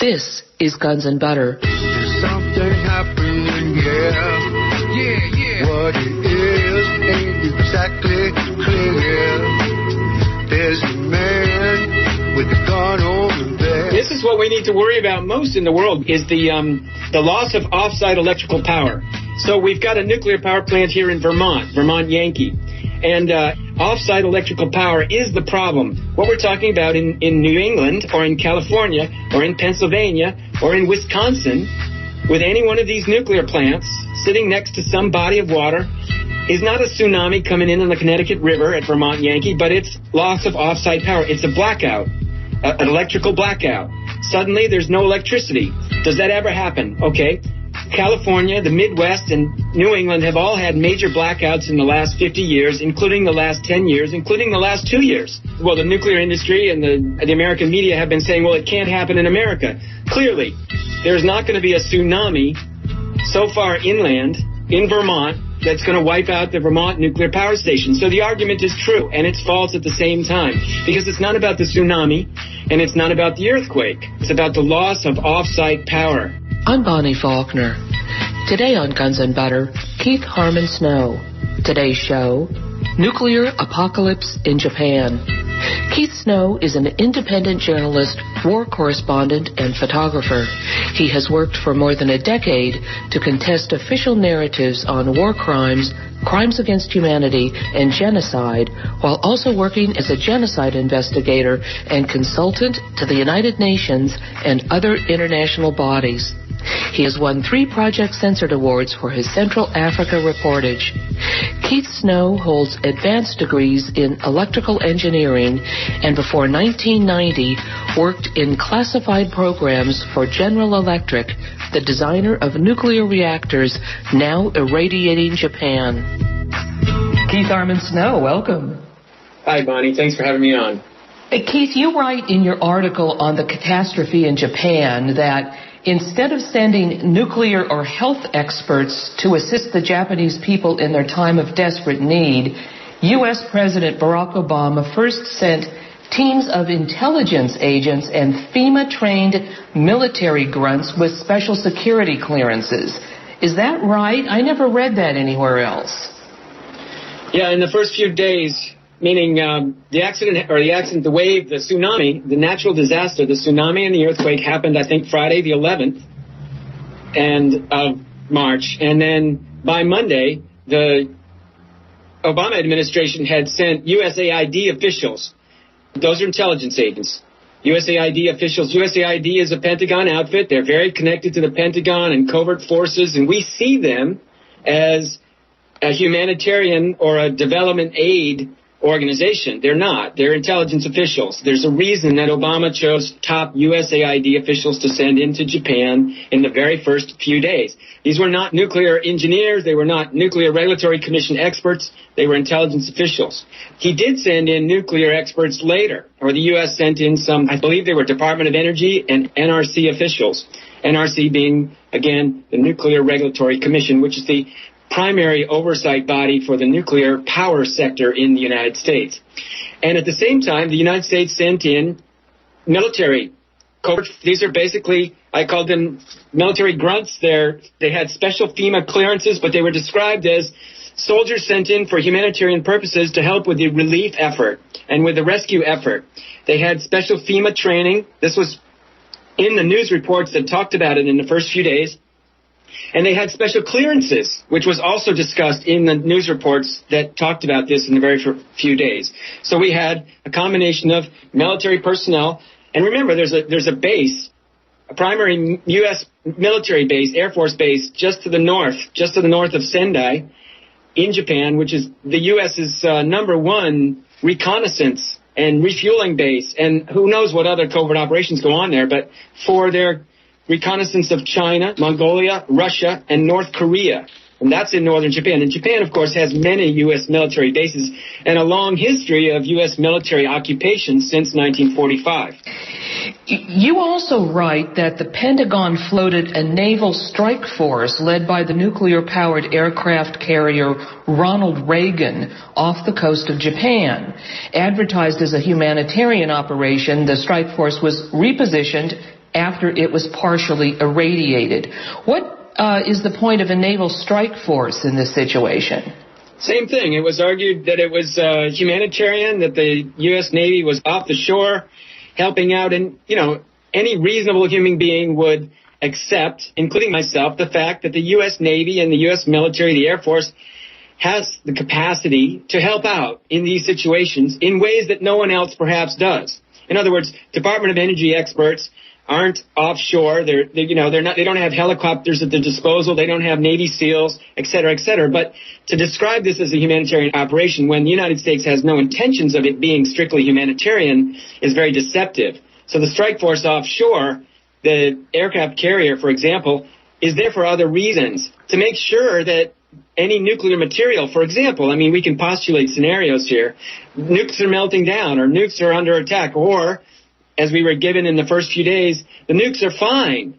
This is Guns and Butter. There's something happening, yeah. What it is ain't exactly clear. There's a man with a gun over there. This is what we need to worry about most in the world, is the loss of off-site electrical power. So we've got a nuclear power plant here in Vermont Yankee. And off-site electrical power is the problem. What we're talking about in New England or in California or in Pennsylvania or in Wisconsin with any one of these nuclear plants sitting next to some body of water is not a tsunami coming in on the Connecticut River at Vermont Yankee, but it's loss of off-site power. It's a blackout, an electrical blackout. Suddenly there's no electricity. Does that ever happen? Okay. California, the Midwest, and New England have all had major blackouts in the last 50 years, including the last 10 years, including the last 2 years. Well, the nuclear industry and the American media have been saying, well, it can't happen in America. Clearly, there's not going to be a tsunami so far inland in Vermont that's going to wipe out the Vermont nuclear power station. So the argument is true, and it's false at the same time, because it's not about the tsunami, and it's not about the earthquake. It's about the loss of off-site power. I'm Bonnie Faulkner. Today on Guns and Butter, Keith Harmon Snow. Today's show, Nuclear Apocalypse in Japan. Keith Snow is an independent journalist, war correspondent, and photographer. He has worked for more than a decade to contest official narratives on war crimes, crimes against humanity, and genocide, while also working as a genocide investigator and consultant to the United Nations and other international bodies. He has won 3 Project Censored Awards for his Central Africa reportage. Keith Snow holds advanced degrees in electrical engineering and before 1990 worked in classified programs for General Electric, the designer of nuclear reactors now irradiating Japan. Keith Harmon Snow, welcome. Hi, Bonnie. Thanks for having me on. Keith, you write in your article on the catastrophe in Japan that instead of sending nuclear or health experts to assist the Japanese people in their time of desperate need, U.S. President Barack Obama first sent teams of intelligence agents and FEMA-trained military grunts with special security clearances. Is that right? I never read that anywhere else. Yeah, in the first few days, meaning the wave, the tsunami, the natural disaster, the tsunami and the earthquake happened, I think, Friday the 11th of March. And then by Monday, the Obama administration had sent USAID officials. Those are intelligence agents. USAID officials. USAID is a Pentagon outfit. They're very connected to the Pentagon and covert forces, and we see them as a humanitarian or a development aid organization. They're not. They're intelligence officials. There's a reason that Obama chose top USAID officials to send into Japan in the very first few days. These were not nuclear engineers. They were not Nuclear Regulatory Commission experts. They were intelligence officials. He did send in nuclear experts later, or the U.S. sent in some, I believe they were Department of Energy and NRC officials. NRC being, again, the Nuclear Regulatory Commission, which is the primary oversight body for the nuclear power sector in the United States. And at the same time, the United States sent in military covert. These are basically, I called them military grunts. They had special FEMA clearances, but they were described as soldiers sent in for humanitarian purposes to help with the relief effort and with the rescue effort. They had special FEMA training. This was in the news reports that talked about it in the first few days. And they had special clearances, which was also discussed in the news reports that talked about this in the very few days. So we had a combination of military personnel. And remember, there's a base, a primary U.S. military base, Air Force base, just to the north of Sendai in Japan, which is the U.S.'s number one reconnaissance and refueling base. And who knows what other covert operations go on there, but for their reconnaissance of China, Mongolia, Russia, and North Korea. And that's in northern Japan. And Japan, of course, has many U.S. military bases and a long history of U.S. military occupation since 1945. You also write that the Pentagon floated a naval strike force led by the nuclear-powered aircraft carrier Ronald Reagan off the coast of Japan. Advertised as a humanitarian operation, the strike force was repositioned after it was partially irradiated. What is the point of a naval strike force in this situation? Same thing. It was argued that it was humanitarian, that the U.S. Navy was off the shore helping out, and, any reasonable human being would accept, including myself, the fact that the U.S. Navy and the U.S. military, the Air Force, has the capacity to help out in these situations in ways that no one else perhaps does. In other words, Department of Energy experts aren't offshore. They don't have helicopters at their disposal. They don't have Navy SEALs, et cetera, et cetera. But to describe this as a humanitarian operation when the United States has no intentions of it being strictly humanitarian is very deceptive. So the strike force offshore, the aircraft carrier, for example, is there for other reasons, to make sure that any nuclear material, for example, we can postulate scenarios here. Nukes are melting down, or nukes are under attack, or, as we were given in the first few days, the nukes are fine,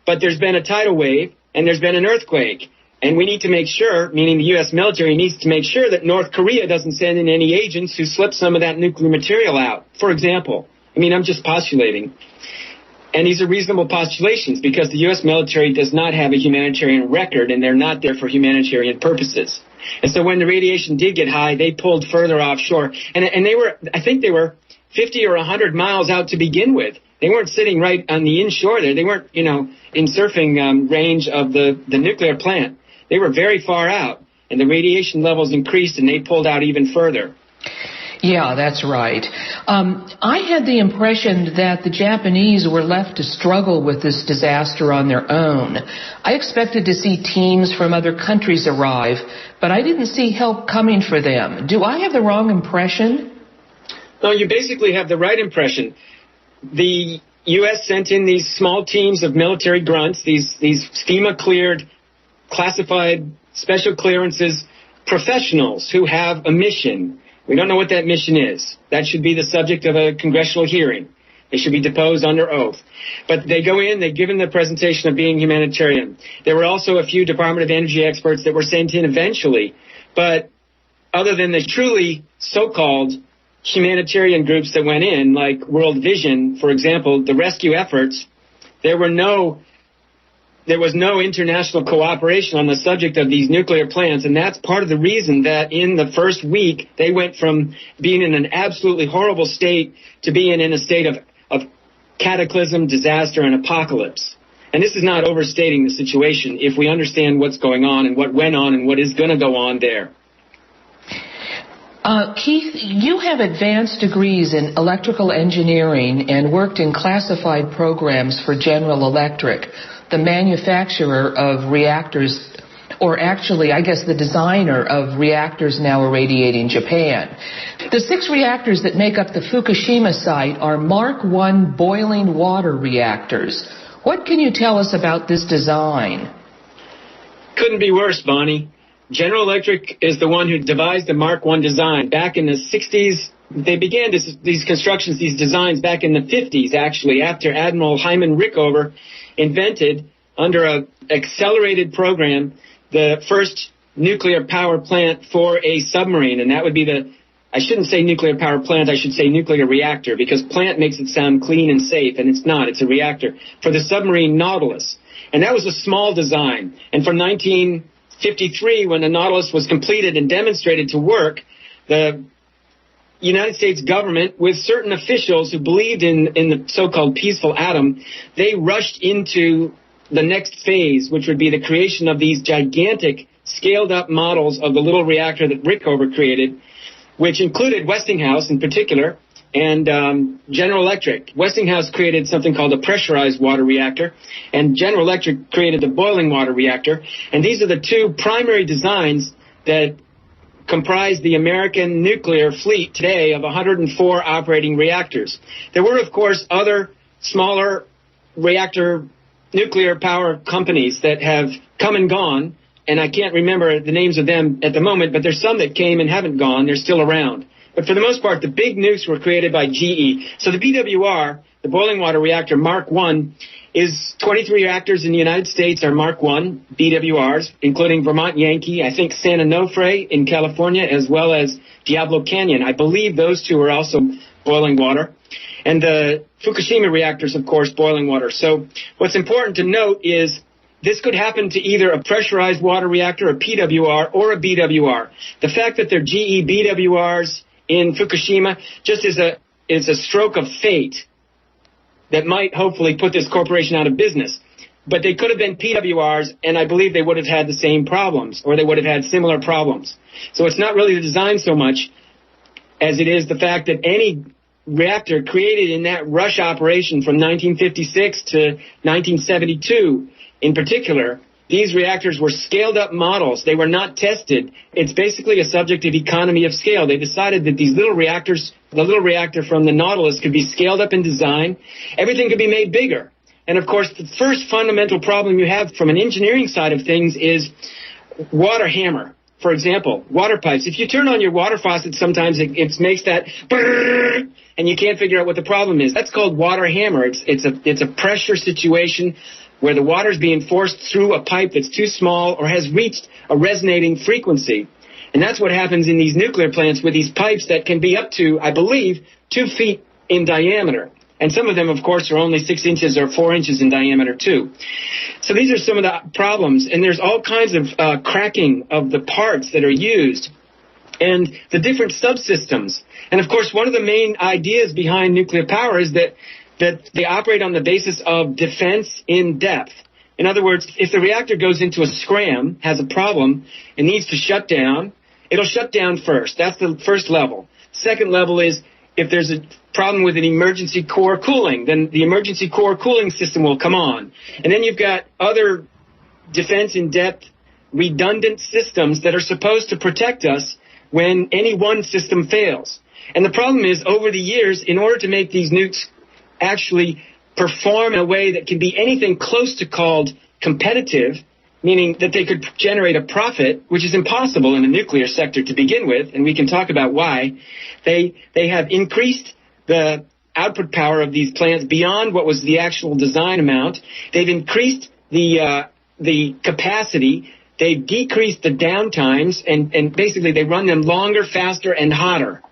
but there's been a tidal wave and there's been an earthquake. And we need to make sure, meaning the U.S. military needs to make sure that North Korea doesn't send in any agents who slip some of that nuclear material out, for example. I'm just postulating. And these are reasonable postulations because the U.S. military does not have a humanitarian record, and they're not there for humanitarian purposes. And so when the radiation did get high, they pulled further offshore. And I think they were 50 or 100 miles out to begin with. They weren't sitting right on the inshore there. They weren't, in surfing range of the nuclear plant. They were very far out, and the radiation levels increased, and they pulled out even further. Yeah, that's right. I had the impression that the Japanese were left to struggle with this disaster on their own. I expected to see teams from other countries arrive, but I didn't see help coming for them. Do I have the wrong impression? No, you basically have the right impression. The U.S. sent in these small teams of military grunts, these FEMA-cleared, classified, special clearances professionals who have a mission. We don't know what that mission is. That should be the subject of a congressional hearing. They should be deposed under oath. But they go in, they've given the presentation of being humanitarian. There were also a few Department of Energy experts that were sent in eventually. But other than the truly so-called humanitarian groups that went in, like World Vision, for example, the rescue efforts, there was no international cooperation on the subject of these nuclear plants, and that's part of the reason that in the first week they went from being in an absolutely horrible state to being in a state of cataclysm, disaster, and apocalypse. And this is not overstating the situation if we understand what's going on and what went on and what is going to go on there. Keith, you have advanced degrees in electrical engineering and worked in classified programs for General Electric, the manufacturer of reactors, or actually, I guess, the designer of reactors now irradiating Japan. The 6 reactors that make up the Fukushima site are Mark I boiling water reactors. What can you tell us about this design? Couldn't be worse, Bonnie. General Electric is the one who devised the Mark I design. Back in the 60s, they began these constructions, these designs back in the 50s, actually, after Admiral Hyman Rickover invented, under an accelerated program, the first nuclear power plant for a submarine. And that would be I shouldn't say nuclear power plant, I should say nuclear reactor, because plant makes it sound clean and safe, and it's not. It's a reactor. For the submarine Nautilus. And that was a small design. And from 1953, when the Nautilus was completed and demonstrated to work, the United States government, with certain officials who believed in the so-called peaceful atom, they rushed into the next phase, which would be the creation of these gigantic scaled-up models of the little reactor that Rickover created, which included Westinghouse in particular and General Electric. Westinghouse created something called a pressurized water reactor, and General Electric created the boiling water reactor. And these are the 2 primary designs that comprise the American nuclear fleet today of 104 operating reactors. There were, of course, other smaller reactor nuclear power companies that have come and gone, and I can't remember the names of them at the moment, but there's some that came and haven't gone. They're still around. But for the most part, the big nukes were created by GE. So the BWR, the boiling water reactor Mark I, is 23 reactors in the United States are Mark I BWRs, including Vermont Yankee, I think San Onofre in California, as well as Diablo Canyon. I believe those 2 are also boiling water. And the Fukushima reactors, of course, boiling water. So what's important to note is this could happen to either a pressurized water reactor, a PWR, or a BWR. The fact that they're GE BWRs in Fukushima just is a stroke of fate that might hopefully put this corporation out of business. But they could have been PWRs, and I believe they would have had the same problems, or they would have had similar problems. So it's not really the design so much as it is the fact that any reactor created in that rush operation from 1956 to 1972 in particular, these reactors were scaled-up models. They were not tested. It's basically a subject of economy of scale. They decided that these little reactors, the little reactor from the Nautilus, could be scaled up in design. Everything could be made bigger. And, of course, the first fundamental problem you have from an engineering side of things is water hammer. For example, water pipes. If you turn on your water faucet, sometimes it makes that brrr, and you can't figure out what the problem is. That's called water hammer. It's a pressure situation where the water is being forced through a pipe that's too small or has reached a resonating frequency. And that's what happens in these nuclear plants with these pipes that can be up to, I believe, 2 feet in diameter. And some of them, of course, are only 6 inches or 4 inches in diameter, too. So these are some of the problems. And there's all kinds of cracking of the parts that are used and the different subsystems. And, of course, one of the main ideas behind nuclear power is that they operate on the basis of defense in depth. In other words, if the reactor goes into a scram, has a problem, it needs to shut down, it'll shut down first. That's the first level. Second level is if there's a problem with an emergency core cooling, then the emergency core cooling system will come on. And then you've got other defense in depth redundant systems that are supposed to protect us when any one system fails. And the problem is, over the years, in order to make these nukes actually perform in a way that can be anything close to called competitive, meaning that they could generate a profit, which is impossible in the nuclear sector to begin with, and we can talk about why, they have increased the output power of these plants beyond what was the actual design amount. They've increased the capacity. They've decreased the downtimes, and basically they run them longer, faster, and hotter.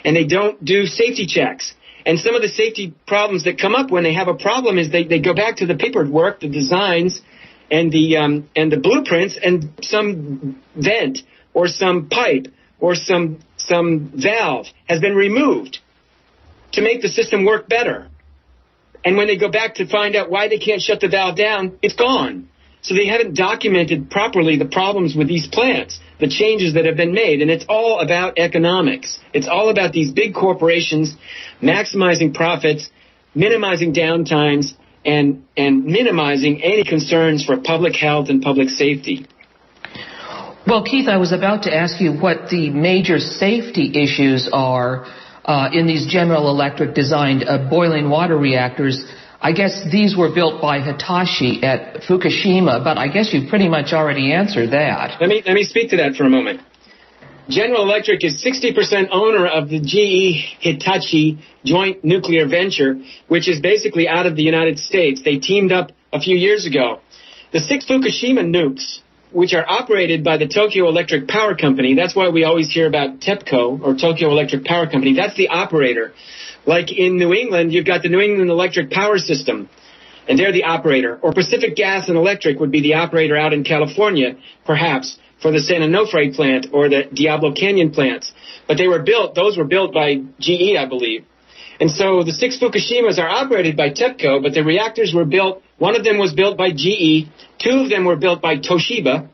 And they don't do safety checks. And some of the safety problems that come up when they have a problem is they go back to the paperwork, the designs, and the blueprints, and some vent or some pipe or some valve has been removed to make the system work better. And when they go back to find out why they can't shut the valve down, it's gone. So they haven't documented properly the problems with these plants, the changes that have been made. And it's all about economics. It's all about these big corporations maximizing profits, minimizing downtimes, and minimizing any concerns for public health and public safety. Well, Keith, I was about to ask you what the major safety issues are in these General Electric designed boiling water reactors. I guess these were built by Hitachi at Fukushima, but I guess you pretty much already answered that. Let me speak to that for a moment. General Electric is 60% owner of the GE-Hitachi joint nuclear venture, which is basically out of the United States. They teamed up a few years ago. The 6 Fukushima nukes, which are operated by the Tokyo Electric Power Company, that's why we always hear about TEPCO, or Tokyo Electric Power Company. That's the operator. Like in New England, you've got the New England Electric Power System, and they're the operator. Or Pacific Gas and Electric would be the operator out in California, perhaps, for the San Onofre plant or the Diablo Canyon plants. But those were built by GE, I believe. And so the 6 Fukushimas are operated by TEPCO, but the reactors were built, one of them was built by GE, 2 of them were built by Toshiba,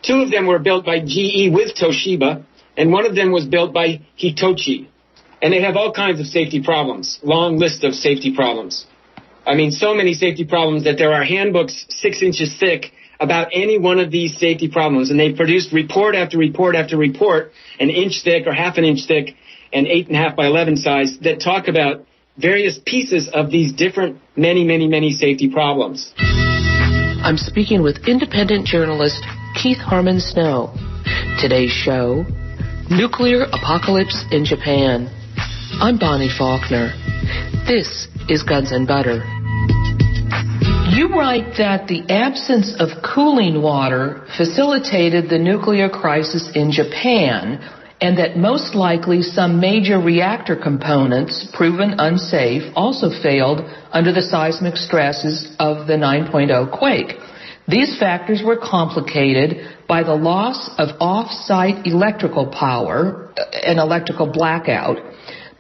2 of them were built by GE with Toshiba, and 1 of them was built by Hitachi. And they have all kinds of safety problems, long list of safety problems. I mean, so many safety problems that there are handbooks 6 inches thick about any one of these safety problems. And they've produced report after report after report, an inch thick or half an inch thick and 8.5 by 11 size, that talk about various pieces of these different many safety problems. I'm speaking with independent journalist Keith Harmon Snow. Today's show, Nuclear Apocalypse in Japan. I'm Bonnie Faulkner. This is Guns and Butter. You write that the absence of cooling water facilitated the nuclear crisis in Japan, and that most likely some major reactor components, proven unsafe, also failed under the seismic stresses of the 9.0 quake. These factors were complicated by the loss of off-site electrical power, an electrical blackout,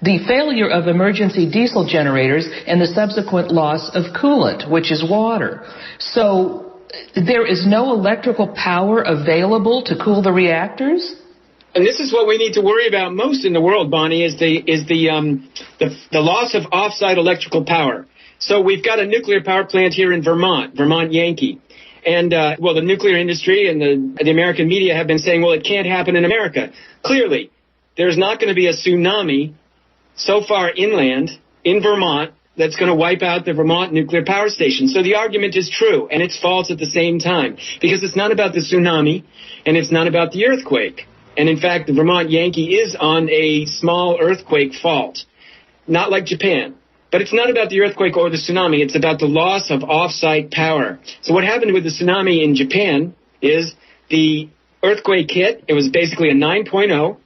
the failure of emergency diesel generators, and the subsequent loss of coolant, which is water. So there is no electrical power available to cool the reactors? And this is what we need to worry about most in the world, Bonnie, is the loss of off-site electrical power. So we've got a nuclear power plant here in Vermont Yankee. And, the nuclear industry and the American media have been saying, well, it can't happen in America. Clearly, there's not going to be a tsunami so far inland in Vermont that's going to wipe out the Vermont nuclear power station. So the argument is true, and it's false at the same time, because it's not about the tsunami, and it's not about the earthquake. And in fact, the Vermont Yankee is on a small earthquake fault, not like Japan. But it's not about the earthquake or the tsunami. It's about the loss of off-site power. So what happened with the tsunami in Japan is the earthquake hit. It was basically a 9.0,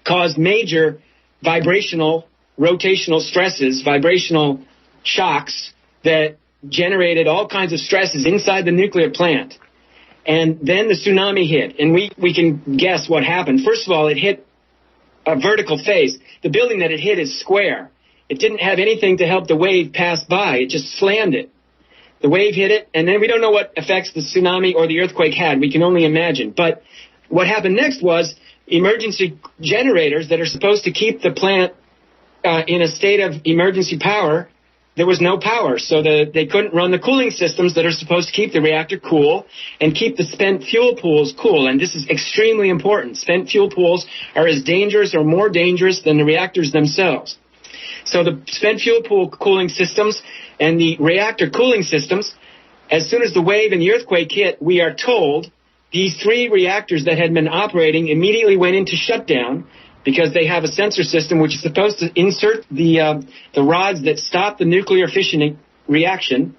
caused major vibrational, rotational stresses, vibrational shocks that generated all kinds of stresses inside the nuclear plant. And then the tsunami hit, and we can guess what happened. First of all, it hit a vertical face. The building that it hit is square. It didn't have anything to help the wave pass by. It just slammed it. The wave hit it, and then we don't know what effects the tsunami or the earthquake had. We can only imagine. But what happened next was emergency generators that are supposed to keep the plant in a state of emergency power, there was no power. So they couldn't run the cooling systems that are supposed to keep the reactor cool and keep the spent fuel pools cool. And this is extremely important. Spent fuel pools are as dangerous or more dangerous than the reactors themselves. So the spent fuel pool cooling systems and the reactor cooling systems, as soon as the wave and the earthquake hit, we are told these three reactors that had been operating immediately went into shutdown because they have a sensor system which is supposed to insert the rods that stop the nuclear fission reaction,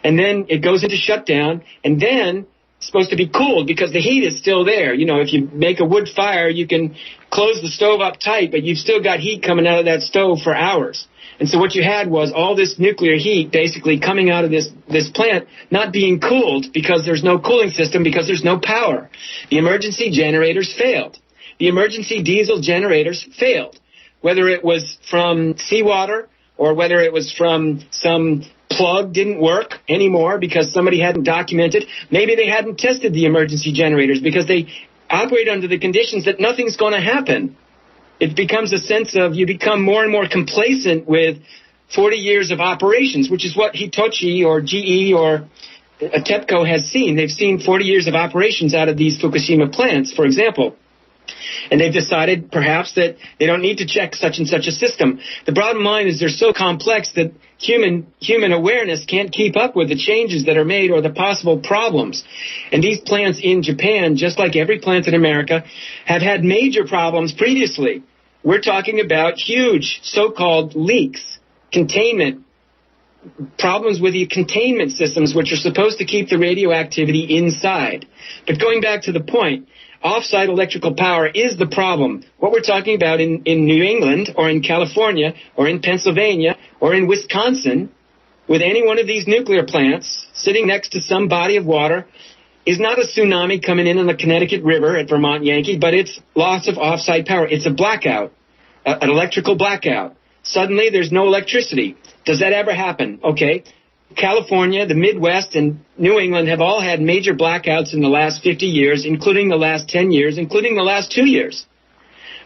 and then it goes into shutdown, and then it's supposed to be cooled because the heat is still there. You know, if you make a wood fire, you can close the stove up tight, but you've still got heat coming out of that stove for hours. And so what you had was all this nuclear heat basically coming out of this plant not being cooled because there's no cooling system, because there's no power. The emergency generators failed. The emergency diesel generators failed, whether it was from seawater or whether it was from some plug didn't work anymore because somebody hadn't documented. Maybe they hadn't tested the emergency generators because they operate under the conditions that nothing's going to happen. It becomes a sense of you become more and more complacent with 40 years of operations, which is what Hitachi or GE or TEPCO has seen. They've seen 40 years of operations out of these Fukushima plants, for example. And they've decided perhaps that they don't need to check such and such a system. The bottom line is they're so complex that human awareness can't keep up with the changes that are made or the possible problems. And these plants in Japan, just like every plant in America, have had major problems previously. We're talking about huge so-called leaks, containment, problems with the containment systems which are supposed to keep the radioactivity inside. But going back to the point, off-site electrical power is the problem. What we're talking about in New England or in California or in Pennsylvania or in Wisconsin with any one of these nuclear plants sitting next to some body of water is not a tsunami coming in on the Connecticut River at Vermont Yankee, but it's loss of off-site power. It's a blackout, an electrical blackout. Suddenly there's no electricity. Does that ever happen? Okay. California, the Midwest, and New England have all had major blackouts in the last 50 years, including the last 10 years, including the last 2 years.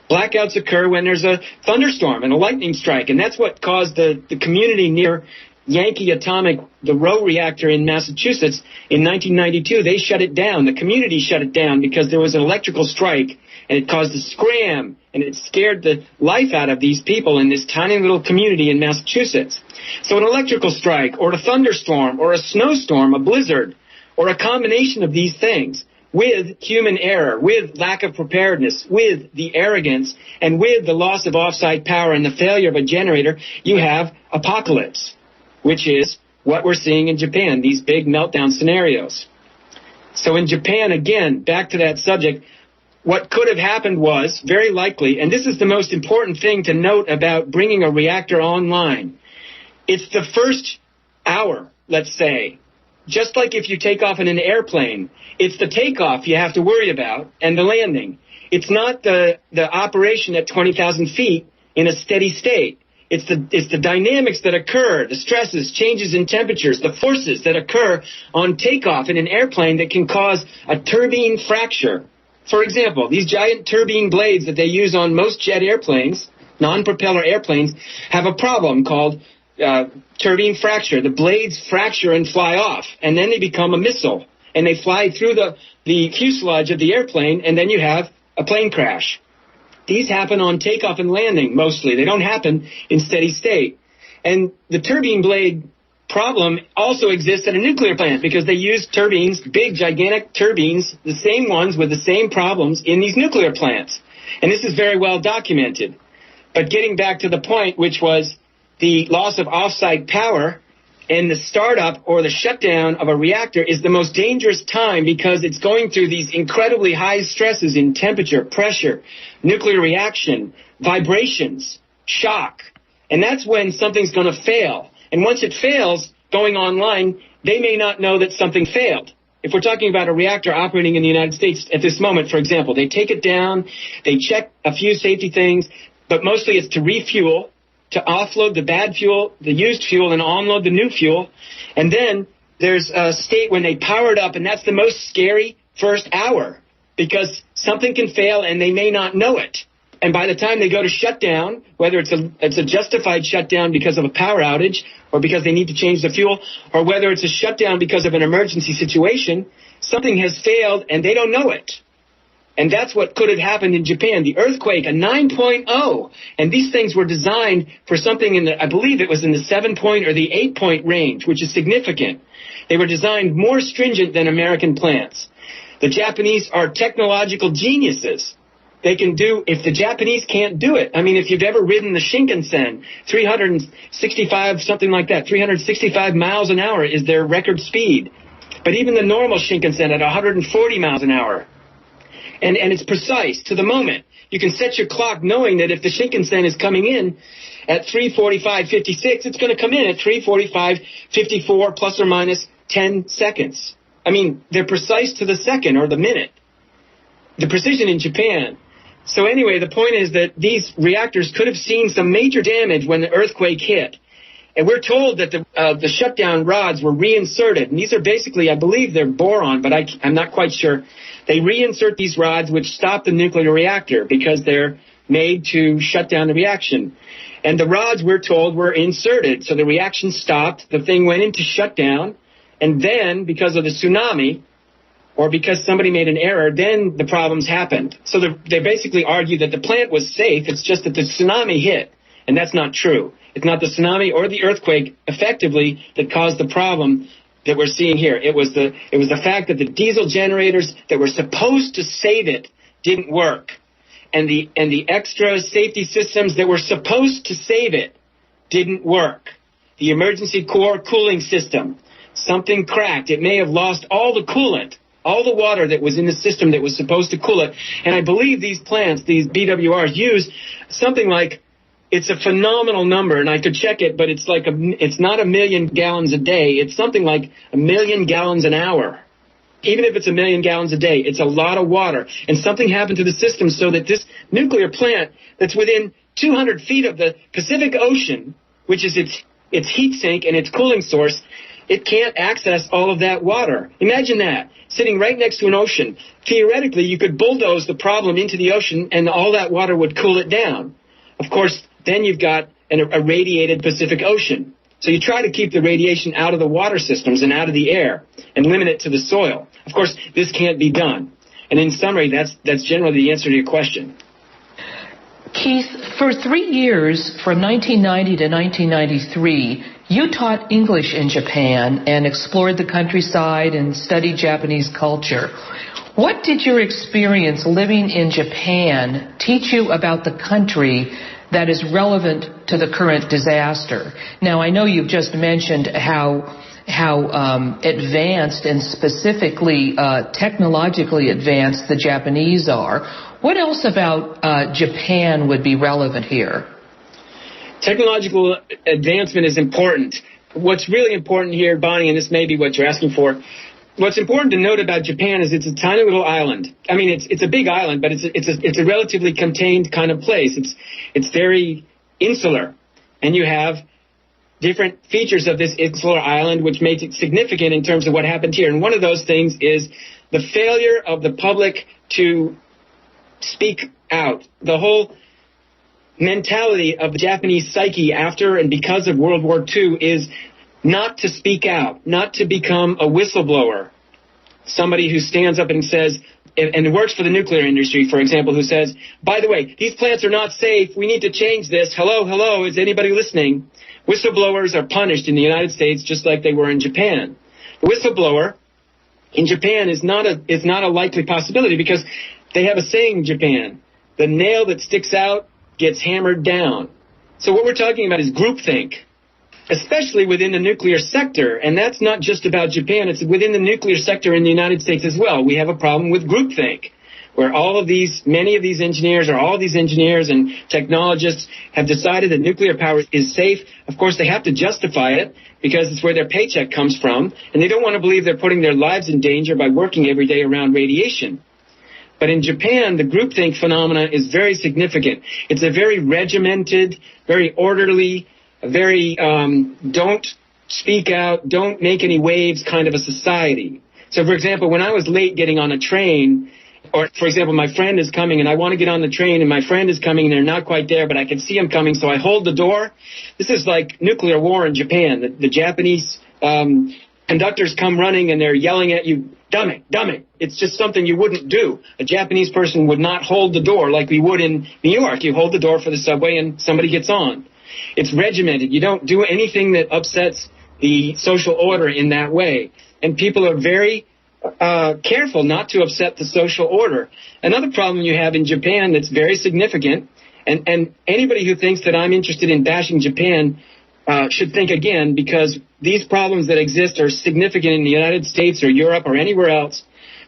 Blackouts occur when there's a thunderstorm and a lightning strike, and that's what caused the community near Yankee Atomic, the Roe reactor in Massachusetts, in 1992. They shut it down. The community shut it down because there was an electrical strike, and it caused a scram, and it scared the life out of these people in this tiny little community in Massachusetts. So an electrical strike or a thunderstorm or a snowstorm, a blizzard, or a combination of these things with human error, with lack of preparedness, with the arrogance, and with the loss of off-site power and the failure of a generator, you have apocalypse, which is what we're seeing in Japan, these big meltdown scenarios. So in Japan, again, back to that subject, what could have happened was, very likely, and this is the most important thing to note about bringing a reactor online, it's the first hour, let's say. Just like if you take off in an airplane, it's the takeoff you have to worry about and the landing. It's not the operation at 20,000 feet in a steady state. It's the dynamics that occur, the stresses, changes in temperatures, the forces that occur on takeoff in an airplane that can cause a turbine fracture. For example, these giant turbine blades that they use on most jet airplanes, non-propeller airplanes, have a problem called turbine fracture. The blades fracture and fly off, and then they become a missile, and they fly through the fuselage of the airplane, and then you have a plane crash. These happen on takeoff and landing, mostly. They don't happen in steady state. And the turbine blade problem also exists at a nuclear plant because they use turbines, big, gigantic turbines, the same ones with the same problems in these nuclear plants. And this is very well documented. But getting back to the point, which was the loss of off-site power and the startup or the shutdown of a reactor is the most dangerous time because it's going through these incredibly high stresses in temperature, pressure, nuclear reaction, vibrations, shock. And that's when something's going to fail. And once it fails, going online, they may not know that something failed. If we're talking about a reactor operating in the United States at this moment, for example, they take it down, they check a few safety things, but mostly it's to refuel, to offload the bad fuel, the used fuel, and onload the new fuel. And then there's a state when they power it up, and that's the most scary first hour because something can fail and they may not know it. And by the time they go to shut down, whether it's a justified shutdown because of a power outage or because they need to change the fuel, or whether it's a shutdown because of an emergency situation, something has failed and they don't know it. And that's what could have happened in Japan. The earthquake, a 9.0. And these things were designed for something in the, I believe it was in the 7-point or the 8-point range, which is significant. They were designed more stringent than American plants. The Japanese are technological geniuses. They can do, if the Japanese can't do it, I mean, if you've ever ridden the Shinkansen, 365, something like that, 365 miles an hour is their record speed. But even the normal Shinkansen at 140 miles an hour. And it's precise to the moment. You can set your clock knowing that if the Shinkansen is coming in at 3:45:56, it's going to come in at 3:45:54 plus or minus 10 seconds. I mean, they're precise to the second or the minute. The precision in Japan. So anyway, the point is that these reactors could have seen some major damage when the earthquake hit. And we're told that the shutdown rods were reinserted. And these are basically, I believe they're boron, but I'm not quite sure. They reinsert these rods which stop the nuclear reactor because they're made to shut down the reaction. And the rods, we're told, were inserted. So the reaction stopped. The thing went into shutdown. And then, because of the tsunami, or because somebody made an error, then the problems happened. So they basically argue that the plant was safe. It's just that the tsunami hit. And that's not true. It's not the tsunami or the earthquake, effectively, that caused the problem that we're seeing here. It was the fact that the diesel generators that were supposed to save it didn't work. And the extra safety systems that were supposed to save it didn't work. The emergency core cooling system, something cracked. It may have lost all the coolant, all the water that was in the system that was supposed to cool it. And I believe these plants, these BWRs, use something like, it's a phenomenal number, and I could check it, but it's like it's not 1 million gallons a day. It's something like 1 million gallons an hour. Even if it's 1 million gallons a day, it's a lot of water. And something happened to the system so that this nuclear plant that's within 200 feet of the Pacific Ocean, which is its heat sink and its cooling source, it can't access all of that water. Imagine that, sitting right next to an ocean. Theoretically, you could bulldoze the problem into the ocean and all that water would cool it down. Of course, then you've got a radiated Pacific Ocean. So you try to keep the radiation out of the water systems and out of the air and limit it to the soil. Of course, this can't be done. And in summary, that's generally the answer to your question. Keith, for 3 years, from 1990 to 1993, you taught English in Japan and explored the countryside and studied Japanese culture. What did your experience living in Japan teach you about the country that is relevant to the current disaster? Now, I know you've just mentioned how advanced and specifically technologically advanced the Japanese are. What else about Japan would be relevant here? Technological advancement is important. What's really important here, Bonnie, and this may be what you're asking for, what's important to note about Japan is it's a tiny little island. I mean, it's a big island, but it's a relatively contained kind of place. It's very insular, and you have different features of this insular island which makes it significant in terms of what happened here. And one of those things is the failure of the public to speak out. The whole mentality of the Japanese psyche after and because of World War II is not to speak out, not to become a whistleblower, somebody who stands up and says, and works for the nuclear industry, for example, who says, by the way, these plants are not safe, we need to change this, hello, is anybody listening? Whistleblowers are punished in the United States just like they were in Japan. The whistleblower in Japan is not a likely possibility because they have a saying in Japan, the nail that sticks out gets hammered down. So what we're talking about is groupthink, especially within the nuclear sector. And that's not just about Japan. It's within the nuclear sector in the United States as well. We have a problem with groupthink, where many of these engineers and technologists have decided that nuclear power is safe. Of course, they have to justify it because it's where their paycheck comes from. And they don't want to believe they're putting their lives in danger by working every day around radiation. But in Japan, the groupthink phenomena is very significant. It's a very regimented, very orderly, very don't speak out, don't make any waves kind of a society. So, for example, when I was late getting on a train, or, for example, my friend is coming and I want to get on the train and my friend is coming and they're not quite there, but I can see him coming, so I hold the door. This is like nuclear war in Japan. The Japanese conductors come running and they're yelling at you, dumb it. It's just something you wouldn't do. A Japanese person would not hold the door like we would in New York. You hold the door for the subway and somebody gets on. It's regimented. You don't do anything that upsets the social order in that way. And people are very careful not to upset the social order. Another problem you have in Japan that's very significant, and anybody who thinks that I'm interested in bashing Japan should think again, because these problems that exist are significant in the United States or Europe or anywhere else.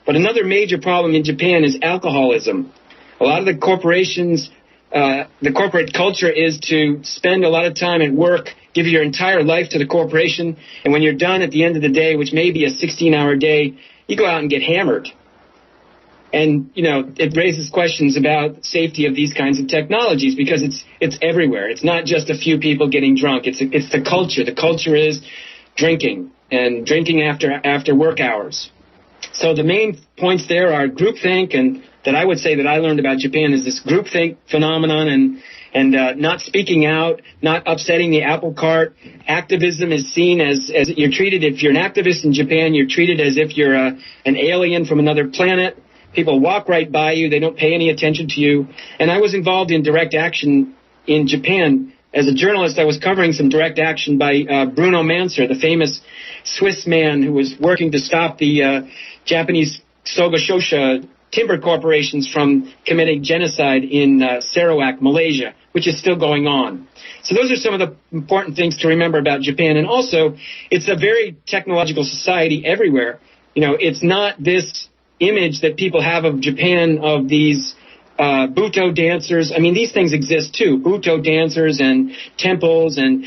But another major problem in Japan is alcoholism. A lot of the corporations, the corporate culture is to spend a lot of time at work, give your entire life to the corporation, and when you're done at the end of the day, which may be a 16-hour day, you go out and get hammered. And, it raises questions about safety of these kinds of technologies because it's everywhere. It's not just a few people getting drunk. It's the culture. The culture is drinking and drinking after work hours. So the main points there are groupthink, and that I would say that I learned about Japan is this groupthink phenomenon and not speaking out, not upsetting the apple cart. Activism is seen as you're treated, if you're an activist in Japan, you're treated as if you're an alien from another planet. People walk right by you. They don't pay any attention to you. And I was involved in direct action in Japan. As a journalist, I was covering some direct action by Bruno Manser, the famous Swiss man who was working to stop the Japanese Soga Shosha timber corporations from committing genocide in Sarawak, Malaysia, which is still going on. So those are some of the important things to remember about Japan. And also, it's a very technological society everywhere. It's not this image that people have of Japan of these Buto dancers. I mean, these things exist too. Buto dancers and temples and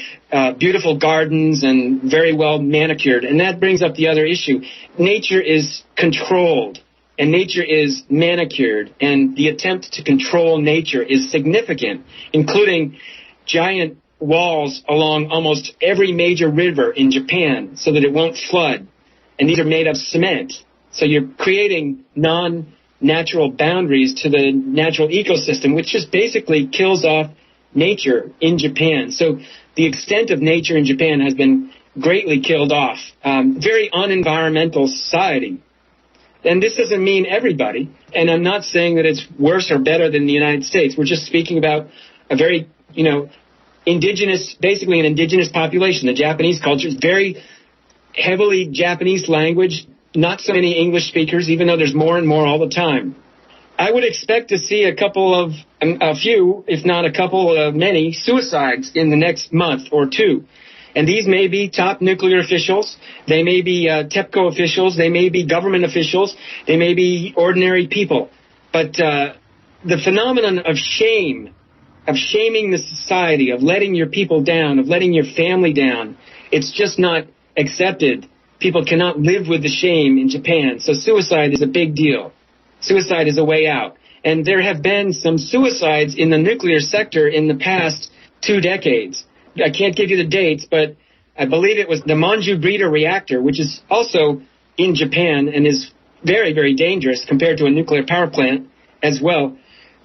beautiful gardens and very well manicured. And that brings up the other issue. Nature is controlled and nature is manicured. And the attempt to control nature is significant, including giant walls along almost every major river in Japan so that it won't flood. And these are made of cement. So you're creating non-natural boundaries to the natural ecosystem, which just basically kills off nature in Japan. So the extent of nature in Japan has been greatly killed off. Very unenvironmental society. And this doesn't mean everybody. And I'm not saying that it's worse or better than the United States. We're just speaking about a very, indigenous, basically an indigenous population. The Japanese culture is very heavily Japanese language. Not so many English speakers, even though there's more and more all the time. I would expect to see a few, if not a couple, many suicides in the next month or two. And these may be top nuclear officials. They may be TEPCO officials. They may be government officials. They may be ordinary people. But the phenomenon of shame, of shaming the society, of letting your people down, of letting your family down, it's just not accepted. People cannot live with the shame in Japan. So suicide is a big deal. Suicide is a way out. And there have been some suicides in the nuclear sector in the past 2 decades. I can't give you the dates, but I believe it was the Monju breeder reactor, which is also in Japan and is very, very dangerous compared to a nuclear power plant as well.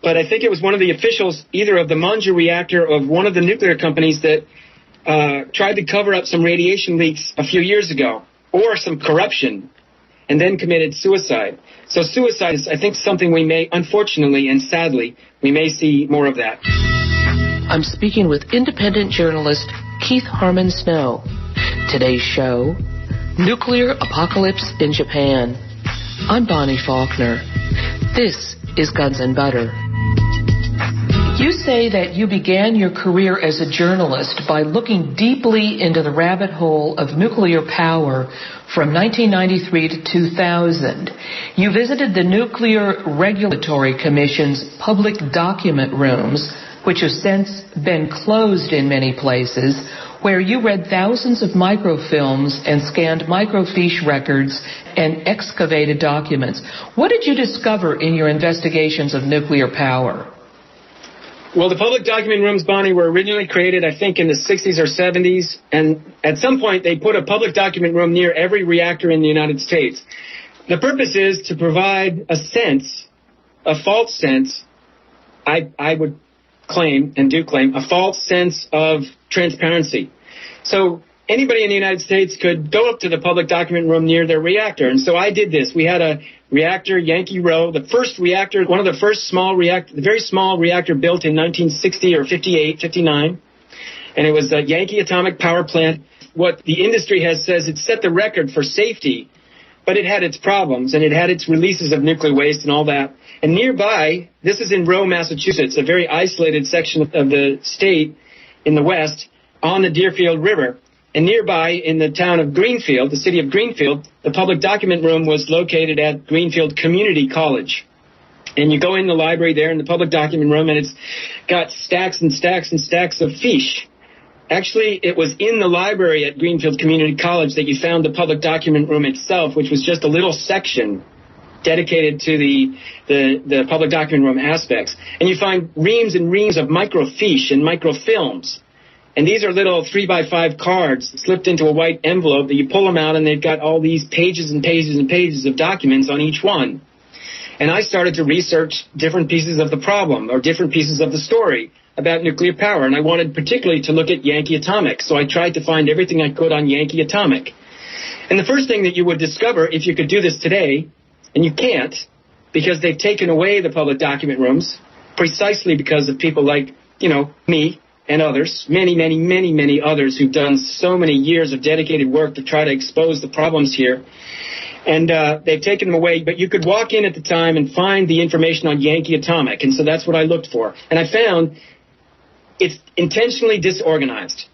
But I think it was one of the officials, either of the Monju reactor or of one of the nuclear companies that tried to cover up some radiation leaks a few years ago, or some corruption, and then committed suicide. So suicide is, I think, something we may, unfortunately and sadly, we may see more of that. I'm speaking with independent journalist Keith Harmon Snow. Today's show, Nuclear Apocalypse in Japan. I'm Bonnie Faulkner. This is Guns and Butter. You say that you began your career as a journalist by looking deeply into the rabbit hole of nuclear power from 1993 to 2000. You visited the Nuclear Regulatory Commission's public document rooms, which have since been closed in many places, where you read thousands of microfilms and scanned microfiche records and excavated documents. What did you discover in your investigations of nuclear power? Well, the public document rooms, Bonnie, were originally created, I think, in the 60s or 70s. And at some point, they put a public document room near every reactor in the United States. The purpose is to provide a sense, a false sense, I would claim, and do claim, a false sense of transparency. So anybody in the United States could go up to the public document room near their reactor. And so I did this. We had a reactor, Yankee Row, the first reactor, one of the first small reactor, the very small reactor built in 1960 or 58, 59. And it was a Yankee Atomic Power Plant. What the industry says it set the record for safety, but it had its problems, and it had its releases of nuclear waste and all that. And nearby, this is in Row, Massachusetts, a very isolated section of the state in the west on the Deerfield River. And nearby in the town of Greenfield, the city of Greenfield, the public document room was located at Greenfield Community College. And you go in the library there in the public document room, and it's got stacks and stacks and stacks of fiche. Actually, it was in the library at Greenfield Community College that you found the public document room itself, which was just a little section dedicated to the public document room aspects. And you find reams and reams of microfiche and microfilms. And these are little 3x5 cards slipped into a white envelope that you pull them out, and they've got all these pages and pages and pages of documents on each one. And I started to research different pieces of the problem or different pieces of the story about nuclear power. And I wanted particularly to look at Yankee Atomic. So I tried to find everything I could on Yankee Atomic. And the first thing that you would discover if you could do this today, and you can't, because they've taken away the public document rooms, precisely because of people like, me and others, many others who've done so many years of dedicated work to try to expose the problems here. And they've taken them away, but you could walk in at the time and find the information on Yankee Atomic. And so that's what I looked for. And I found it's intentionally disorganized.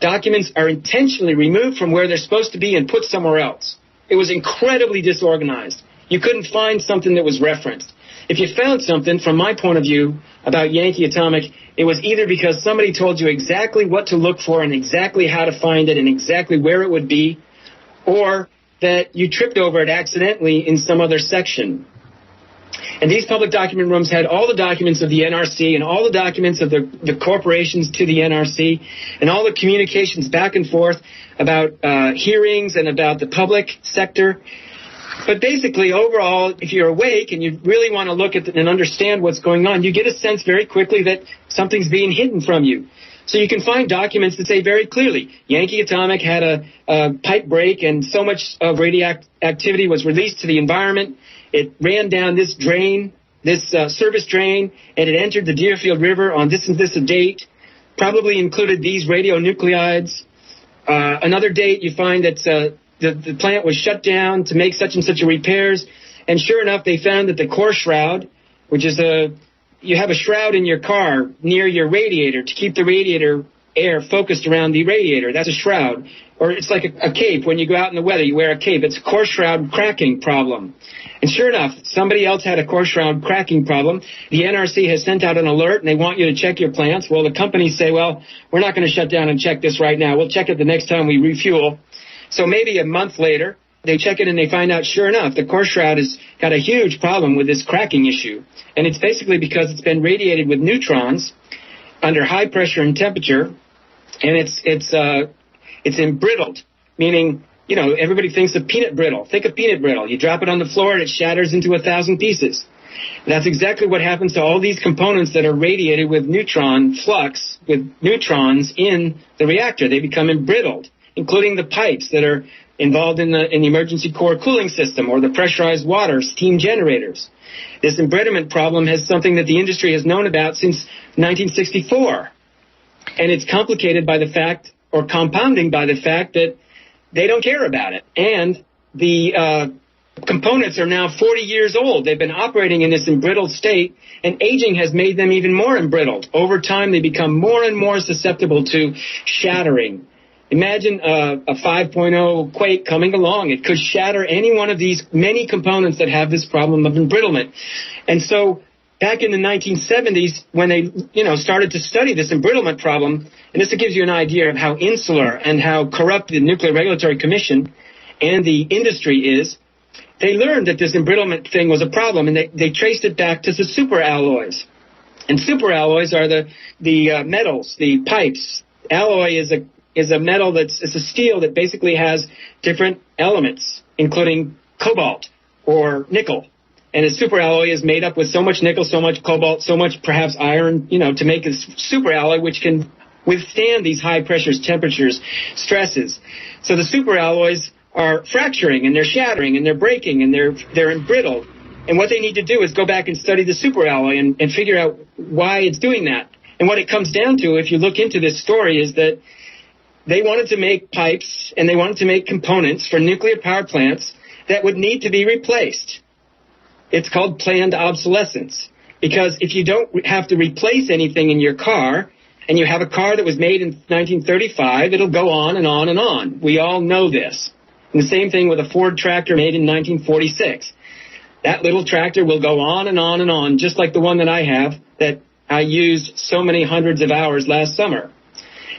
Documents are intentionally removed from where they're supposed to be and put somewhere else. It was incredibly disorganized. You couldn't find something that was referenced. If you found something, from my point of view, about Yankee Atomic, it was either because somebody told you exactly what to look for and exactly how to find it and exactly where it would be, or that you tripped over it accidentally in some other section. And these public document rooms had all the documents of the NRC and all the documents of the corporations to the NRC and all the communications back and forth about hearings and about the public sector. But basically, overall, if you're awake and you really want to look at and understand what's going on, you get a sense very quickly that something's being hidden from you. So you can find documents that say very clearly, Yankee Atomic had a pipe break and so much of radioactivity was released to the environment. It ran down this drain, this service drain, and it entered the Deerfield River on this and this date, probably included these radionuclides. Another date, you find that the plant was shut down to make such and such a repairs. And sure enough, they found that the core shroud, which is you have a shroud in your car near your radiator to keep the radiator air focused around the radiator. That's a shroud. Or it's like a cape. When you go out in the weather, you wear a cape. It's a core shroud cracking problem. And sure enough, somebody else had a core shroud cracking problem. The NRC has sent out an alert, and they want you to check your plants. Well, the companies say, well, we're not going to shut down and check this right now. We'll check it the next time we refuel. So maybe a month later, they check it and they find out, sure enough, the core shroud has got a huge problem with this cracking issue. And it's basically because it's been radiated with neutrons under high pressure and temperature, and it's embrittled, meaning, you know, everybody thinks of peanut brittle. Think of peanut brittle. You drop it on the floor and it shatters into 1,000 pieces. That's exactly what happens to all these components that are radiated with neutron flux, with neutrons in the reactor. They become embrittled, including the pipes that are involved in the emergency core cooling system or the pressurized water steam generators. This embrittlement problem is something that the industry has known about since 1964. And it's complicated by the fact, or compounding by the fact, that they don't care about it. And the components are now 40 years old. They've been operating in this embrittled state, and aging has made them even more embrittled. Over time, they become more and more susceptible to shattering. Imagine a 5.0 quake coming along. It could shatter any one of these many components that have this problem of embrittlement. And so back in the 1970s, when they, started to study this embrittlement problem, and this gives you an idea of how insular and how corrupt the Nuclear Regulatory Commission and the industry is, they learned that this embrittlement thing was a problem, and they traced it back to the superalloys. And superalloys are the metals, the pipes. Alloy is a metal it's a steel that basically has different elements, including cobalt or nickel. And a superalloy is made up with so much nickel, so much cobalt, so much perhaps iron, to make a superalloy which can withstand these high pressures, temperatures, stresses. So the superalloys are fracturing, and they're shattering, and they're breaking, and they're embrittled. And what they need to do is go back and study the superalloy and figure out why it's doing that. And what it comes down to, if you look into this story, is that they wanted to make pipes and they wanted to make components for nuclear power plants that would need to be replaced. It's called planned obsolescence. Because if you don't have to replace anything in your car, and you have a car that was made in 1935, it'll go on and on and on. We all know this. And the same thing with a Ford tractor made in 1946. That little tractor will go on and on and on, just like the one that I have that I used so many hundreds of hours last summer.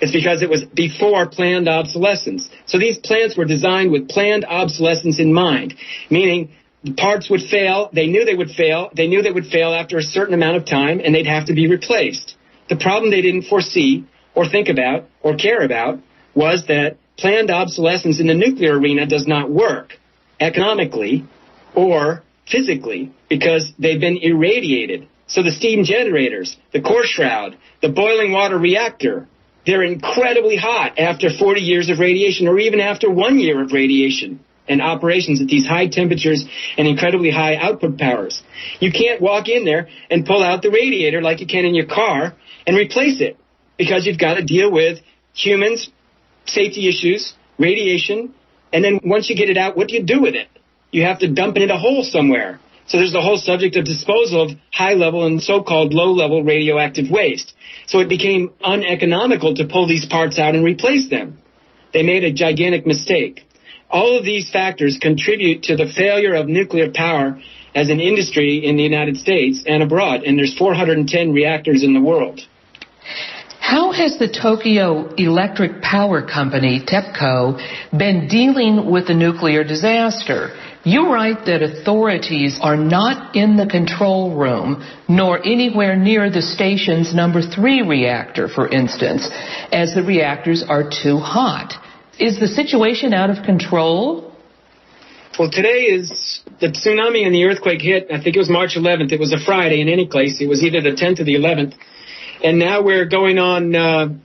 It's because it was before planned obsolescence. So these plants were designed with planned obsolescence in mind, meaning the parts would fail. They knew they would fail. They knew they would fail after a certain amount of time, and they'd have to be replaced. The problem they didn't foresee or think about or care about was that planned obsolescence in the nuclear arena does not work economically or physically because they've been irradiated. So the steam generators, the core shroud, the boiling water reactor, they're incredibly hot after 40 years of radiation or even after 1 year of radiation and operations at these high temperatures and incredibly high output powers. You can't walk in there and pull out the radiator like you can in your car and replace it because you've got to deal with humans, safety issues, radiation, and then once you get it out, what do you do with it? You have to dump it in a hole somewhere. So there's the whole subject of disposal of high-level and so-called low-level radioactive waste. So it became uneconomical to pull these parts out and replace them. They made a gigantic mistake. All of these factors contribute to the failure of nuclear power as an industry in the United States and abroad, and there's 410 reactors in the world. How has the Tokyo Electric Power Company, TEPCO, been dealing with the nuclear disaster? You write that authorities are not in the control room, nor anywhere near the station's number 3 reactor, for instance, as the reactors are too hot. Is the situation out of control? Well, today is the tsunami and the earthquake hit. I think it was March 11th. It was a Friday in any case. It was either the 10th or the 11th. And now we're going on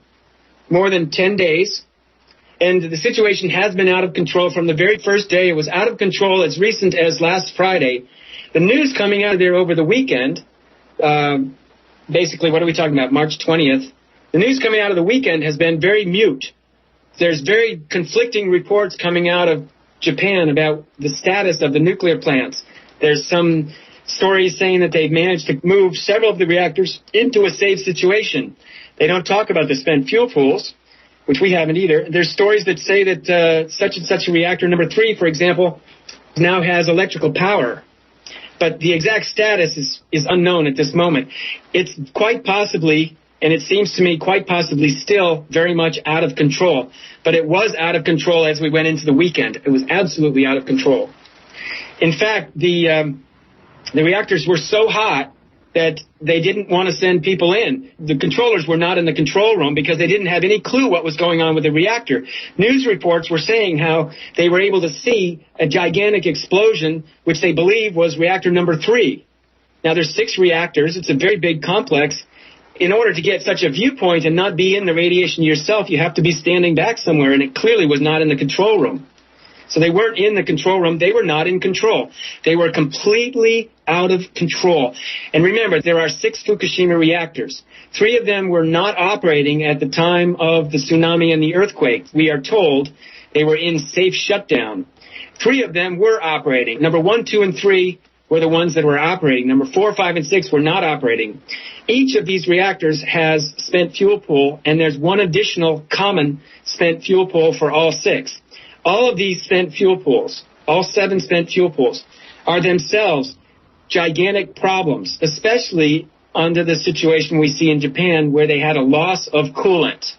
more than 10 days. And the situation has been out of control from the very first day. It was out of control as recent as last Friday. The news coming out of there over the weekend, basically, what are we talking about, March 20th? The news coming out of the weekend has been very mute. There's very conflicting reports coming out of Japan about the status of the nuclear plants. There's some stories saying that they've managed to move several of the reactors into a safe situation. They don't talk about the spent fuel pools, which we haven't either. There's stories that say that such and such a reactor number 3, for example, now has electrical power. But the exact status is unknown at this moment. It's quite possibly, and it seems to me quite possibly still very much out of control. But it was out of control as we went into the weekend. It was absolutely out of control. In fact, the reactors were so hot that they didn't want to send people in. The controllers were not in the control room because they didn't have any clue what was going on with the reactor. News reports were saying how they were able to see a gigantic explosion, which they believe was reactor number 3. Now, there's 6 reactors. It's a very big complex. In order to get such a viewpoint and not be in the radiation yourself, you have to be standing back somewhere, and it clearly was not in the control room. So they weren't in the control room. They were not in control. They were completely out of control. And remember, there are 6 Fukushima reactors. 3 of them were not operating at the time of the tsunami and the earthquake. We are told they were in safe shutdown. 3 of them were operating. Number 1, 2, and 3 were the ones that were operating. Number 4, 5, and 6 were not operating. Each of these reactors has spent fuel pool, and there's one additional common spent fuel pool for all 6. All of these spent fuel pools, all 7 spent fuel pools, are themselves gigantic problems, especially under the situation we see in Japan where they had a loss of coolant.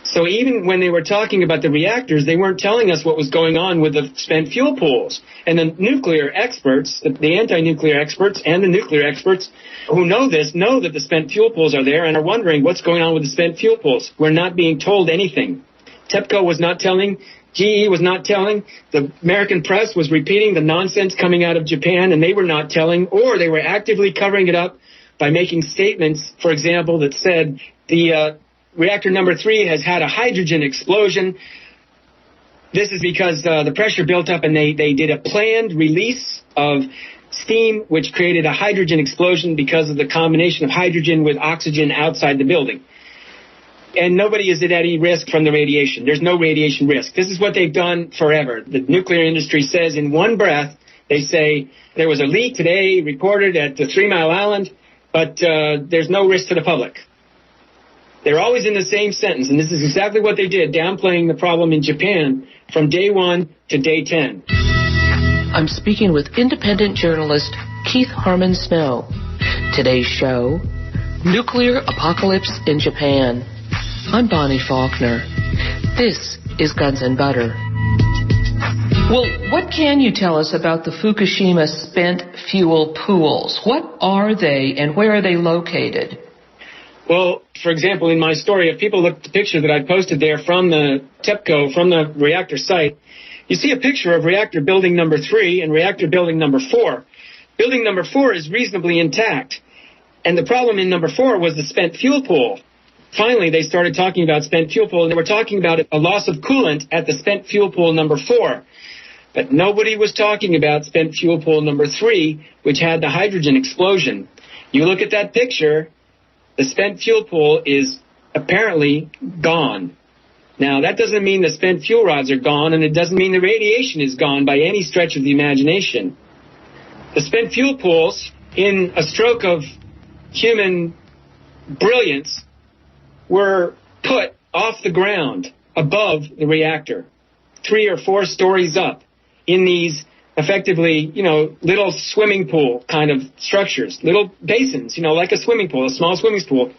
So even when they were talking about the reactors, they weren't telling us what was going on with the spent fuel pools. And the nuclear experts, the anti-nuclear experts and the nuclear experts who know this, know that the spent fuel pools are there and are wondering what's going on with the spent fuel pools. We're not being told anything. TEPCO was not telling. GE was not telling. The American press was repeating the nonsense coming out of Japan, and they were not telling, or they were actively covering it up by making statements, for example, that said the reactor number 3 has had a hydrogen explosion. This is because the pressure built up, and they did a planned release of steam, which created a hydrogen explosion because of the combination of hydrogen with oxygen outside the building. And nobody is at any risk from the radiation. There's no radiation risk. This is what they've done forever. The nuclear industry says in one breath, they say there was a leak today reported at the 3 Mile Island, but there's no risk to the public. They're always in the same sentence, and this is exactly what they did, downplaying the problem in Japan from day 1 to day 10. I'm speaking with independent journalist Keith Harmon Snow. Today's show, Nuclear Apocalypse in Japan. I'm Bonnie Faulkner. This is Guns and Butter. Well, what can you tell us about the Fukushima spent fuel pools? What are they and where are they located? Well, for example, in my story, if people look at the picture that I posted there from the TEPCO, from the reactor site, you see a picture of reactor building number 3 and reactor building number 4. Building number 4 is reasonably intact. And the problem in number 4 was the spent fuel pool. Finally, they started talking about spent fuel pool, and they were talking about a loss of coolant at the spent fuel pool number 4. But nobody was talking about spent fuel pool number 3, which had the hydrogen explosion. You look at that picture, the spent fuel pool is apparently gone. Now, that doesn't mean the spent fuel rods are gone, and it doesn't mean the radiation is gone by any stretch of the imagination. The spent fuel pools, in a stroke of human brilliance, were put off the ground above the reactor, 3 or 4 stories up, in these effectively, little swimming pool kind of structures, little basins, like a swimming pool, a small swimming pool,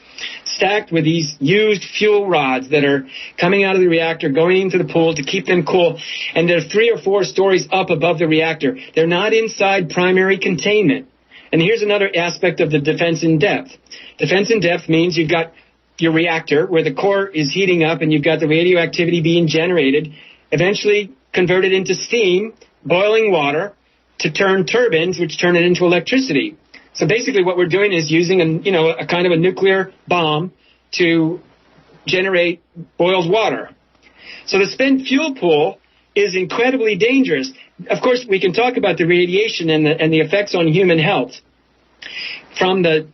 stacked with these used fuel rods that are coming out of the reactor, going into the pool to keep them cool. And they're 3 or 4 stories up above the reactor. They're not inside primary containment. And here's another aspect of the defense in depth. Defense in depth means you've got your reactor where the core is heating up and you've got the radioactivity being generated, eventually converted into steam, boiling water, to turn turbines, which turn it into electricity. So basically what we're doing is using a kind of a nuclear bomb to generate boiled water. So the spent fuel pool is incredibly dangerous. Of course, we can talk about the radiation and the effects on human health from the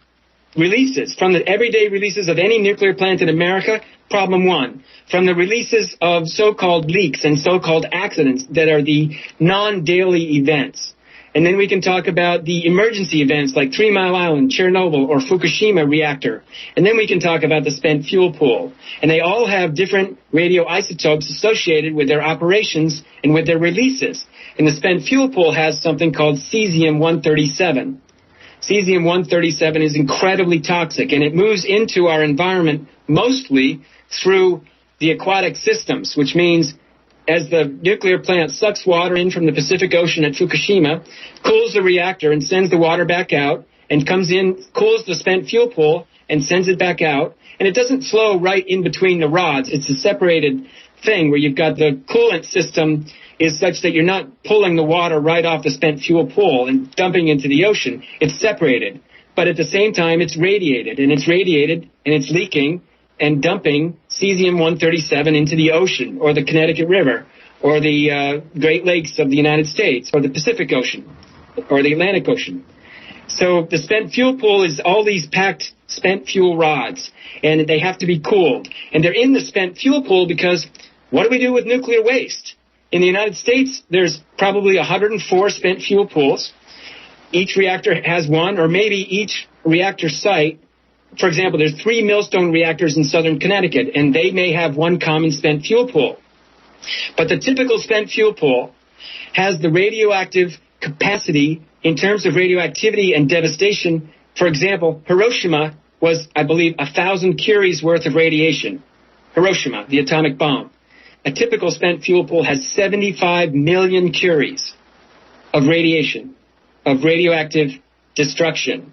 releases, from the everyday releases of any nuclear plant in America. Problem 1, from the releases of so-called leaks and so-called accidents that are the non-daily events. And then we can talk about the emergency events like 3 Mile Island, Chernobyl, or Fukushima reactor. And then we can talk about the spent fuel pool. And they all have different radioisotopes associated with their operations and with their releases. And the spent fuel pool has something called cesium-137. Cesium-137 is incredibly toxic, and it moves into our environment mostly through the aquatic systems, which means as the nuclear plant sucks water in from the Pacific Ocean at Fukushima, cools the reactor and sends the water back out, and comes in, cools the spent fuel pool and sends it back out, and it doesn't flow right in between the rods. It's a separated thing where you've got the coolant system is such that you're not pulling the water right off the spent fuel pool and dumping into the ocean. It's separated. But at the same time, it's radiated, and it's leaking and dumping cesium-137 into the ocean or the Connecticut River or the Great Lakes of the United States or the Pacific Ocean or the Atlantic Ocean. So the spent fuel pool is all these packed spent fuel rods, and they have to be cooled. And they're in the spent fuel pool because what do we do with nuclear waste? In the United States, there's probably 104 spent fuel pools. Each reactor has one, or maybe each reactor site. For example, there's 3 Millstone reactors in southern Connecticut, and they may have one common spent fuel pool. But the typical spent fuel pool has the radioactive capacity in terms of radioactivity and devastation. For example, Hiroshima was, I believe, 1,000 Curies worth of radiation. Hiroshima, the atomic bomb. A typical spent fuel pool has 75 million Curies of radiation, of radioactive destruction.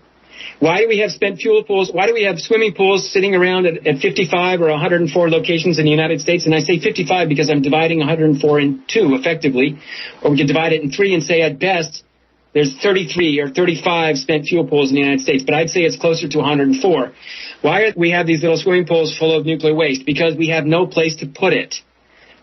Why do we have spent fuel pools? Why do we have swimming pools sitting around at 55 or 104 locations in the United States? And I say 55 because I'm dividing 104 in 2 effectively. Or we could divide it in 3 and say at best there's 33 or 35 spent fuel pools in the United States. But I'd say it's closer to 104. Why do we have these little swimming pools full of nuclear waste? Because we have no place to put it.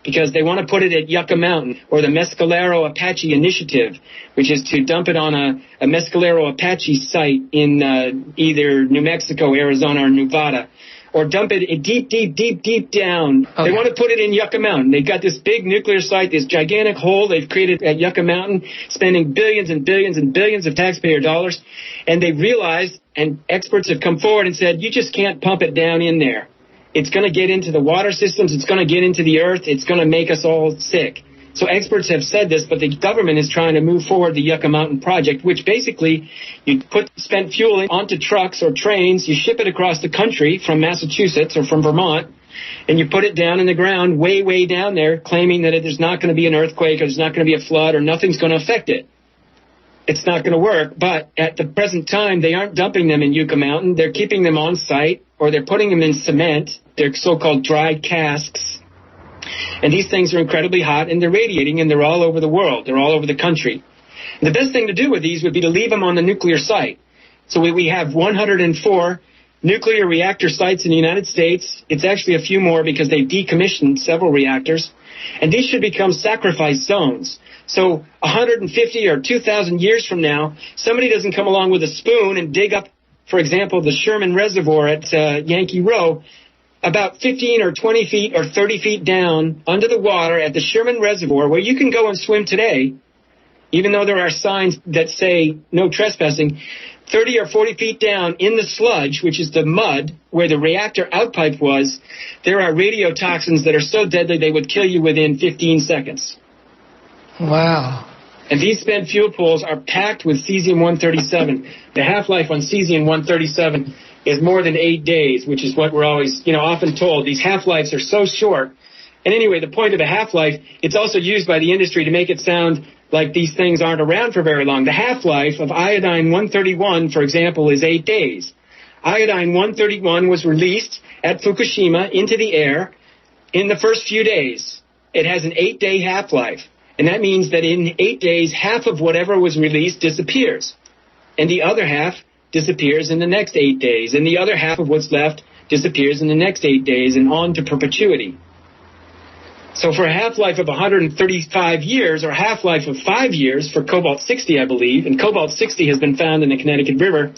Because they want to put it at Yucca Mountain or the Mescalero Apache Initiative, which is to dump it on a Mescalero Apache site in either New Mexico, Arizona, or Nevada, or dump it deep down. Okay. They want to put it in Yucca Mountain. They've got this big nuclear site, this gigantic hole they've created at Yucca Mountain, spending billions and billions and billions of taxpayer dollars, and they realized, and experts have come forward and said, you just can't pump it down in there. It's going to get into the water systems. It's going to get into the earth. It's going to make us all sick. So experts have said this, but the government is trying to move forward the Yucca Mountain project, which basically you put spent fuel onto trucks or trains, you ship it across the country from Massachusetts or from Vermont, and you put it down in the ground way, way down there, claiming that there's not going to be an earthquake or there's not going to be a flood or nothing's going to affect it. It's not going to work, but at the present time, they aren't dumping them in Yucca Mountain. They're keeping them on site, or they're putting them in cement. They're so-called dry casks. And these things are incredibly hot, and they're radiating, and they're all over the world. They're all over the country. And the best thing to do with these would be to leave them on the nuclear site. So we have 104 nuclear reactor sites in the United States. It's actually a few more because they've decommissioned several reactors. And these should become sacrifice zones. So 150 or 2,000 years from now, somebody doesn't come along with a spoon and dig up, for example, the Sherman Reservoir at Yankee Row, about 15 or 20 feet or 30 feet down under the water at the Sherman Reservoir, where you can go and swim today, even though there are signs that say no trespassing, 30 or 40 feet down in the sludge, which is the mud where the reactor outpipe was, there are radiotoxins that are so deadly they would kill you within 15 seconds. Wow. And these spent fuel pools are packed with cesium-137. The half-life on cesium-137 is more than 8 days, which is what we're always, often told. These half-lives are so short. And anyway, the point of the half-life, it's also used by the industry to make it sound like these things aren't around for very long. The half-life of iodine-131, for example, is 8 days. Iodine-131 was released at Fukushima into the air in the first few days. It has an 8-day half-life. And that means that in 8 days, half of whatever was released disappears. And the other half disappears in the next 8 days. And the other half of what's left disappears in the next 8 days and on to perpetuity. So for a half-life of 135 years, or a half-life of 5 years for cobalt-60, I believe, and cobalt-60 has been found in the Connecticut River,